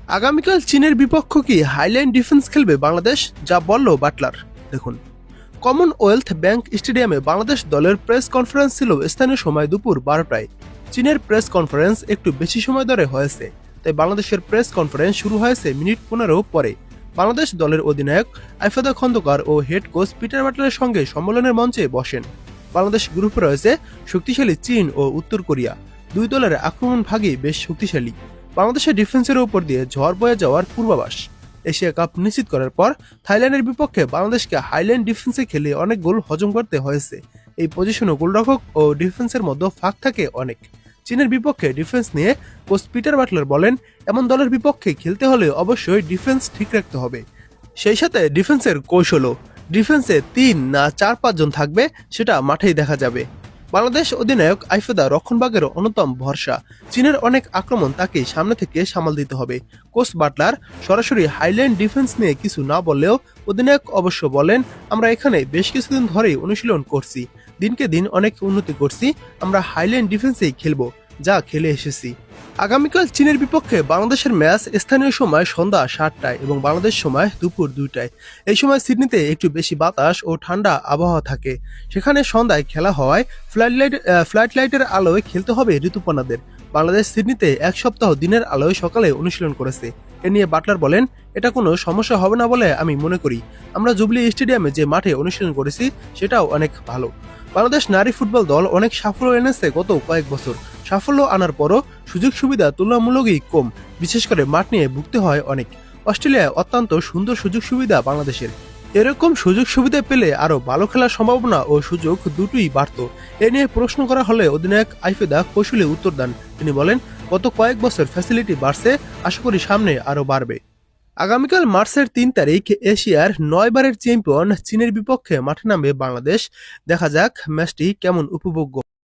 আগামীকাল চীনের বিপক্ষ কি হাইলাইন ডিফেন্স খেলবে বাংলাদেশ, যা বলল বাটলার। দেখুন, কমনওয়েলথ ব্যাংক স্টেডিয়ামে বাংলাদেশ দলের প্রেস কনফারেন্স ছিল স্থানীয় সময় দুপুর 12টায়। চীনের প্রেস কনফারেন্স একটু বেশি সময় ধরে হয়েছে, তাই বাংলাদেশের প্রেস কনফারেন্স শুরু হয়েছে মিনিট 15 পরে। বাংলাদেশ দলের অধিনায়ক আইফাদা খন্দকার ও হেড কোচ পিটার বাটলারের সঙ্গে সম্মেলনের মঞ্চে বসেন। বাংলাদেশ গ্রুপে রয়েছে শক্তিশালী চীন ও উত্তর কোরিয়া। দুই দলের আক্রমণ ভাগই বেশ শক্তিশালী। বাংলাদেশের ডিফেন্সের উপর দিয়ে ঝড় বয়ে যাওয়ার পূর্বাভাস। এশিয়া কাপ নিশ্চিত করার পর থাইল্যান্ডের বিপক্ষে বাংলাদেশকে হাইল্যান্ড ডিফেন্সে খেলে অনেক গোল হজম করতে হয়েছে। এই পজিশনে গোলরক্ষক ও ডিফেন্সের মধ্যে ফাঁক থাকে অনেক। চীনের বিপক্ষে ডিফেন্স নিয়ে কোচ পিটার বাটলার বলেন, এমন দলের বিপক্ষে খেলতে হলে অবশ্যই ডিফেন্স ঠিক রাখতে হবে। সেই সাথে ডিফেন্সের কৌশলও। ডিফেন্সে 3 না 4-5 জন থাকবে, সেটা মাঠেই দেখা যাবে। বাংলাদেশ অধিনায়ক আইফাদা রক্ষণভাগের অন্যতম ভরসা। চীনের অনেক আক্রমণ তাকে সামনে থেকে সামাল দিতে হবে। কোচ বাটলার সরাসরি হাইল্যান্ড ডিফেন্স নিয়ে কিছু না বললেও অধিনায়ক অবশ্য বলেন, আমরা এখানে বেশ কিছুদিন ধরেই অনুশীলন করছি, দিনকে দিন অনেক উন্নতি করছি, আমরা হাইল্যান্ড ডিফেন্সেই খেলবো, যা খেলে এসেছি। আগামীকাল চীনের বিপক্ষে বাংলাদেশের ম্যাচ স্থানীয় সময় সন্ধ্যা 7টায় এবং বাংলাদেশ সময় দুপুর 2টায়। এই সময় সিডনিতে একটু বেশি বাতাস ও ঠান্ডা আবহাওয়া থাকে। সেখানে সন্ধ্যায় খেলা হওয়ায় ফ্লাড লাইটের আলোয় খেলতে হবে ঋতুপর্ণাদের। বাংলাদেশ সিডনিতে 1 সপ্তাহ দিনের আলোয় সকালে অনুশীলন করেছে। এ নিয়ে বাটলার বলেন, এটা কোনো সমস্যা হবে না বলে আমি মনে করি। আমরা জুবলি স্টেডিয়ামে যে মাঠে অনুশীলন করেছি সেটাও অনেক ভালো। বাংলাদেশ নারী ফুটবল দল অনেক সাফল্য এনেছে গত কয়েক বছর। সাফল্য আনার পরও সুযোগ সুবিধা তুলনামূলকই কম, বিশেষ করে মাঠ নিয়ে ভুগতে হয় অনেক। অস্ট্রেলিয়ায় অত্যন্ত সুন্দর সুযোগ সুবিধা বাংলাদেশের। এরকম সুযোগ সুবিধা পেলে আরো ভালো খেলার সম্ভাবনা ও সুযোগ দুটোই বাড়ত। এ নিয়ে প্রশ্ন করা হলে অধিনায়ক আইফেদা কৌশলে উত্তর দেন। তিনি বলেন, গত কয়েক বছর ফ্যাসিলিটি বাড়ছে, আশা করি সামনে আরো বাড়বে। আগামীকাল মার্চের 3 তারিখ এশিয়ার 9 বারের চ্যাম্পিয়ন চীনের বিপক্ষে মাঠে নামবে বাংলাদেশ। দেখা যাক ম্যাচটি কেমন উপভোগ্য।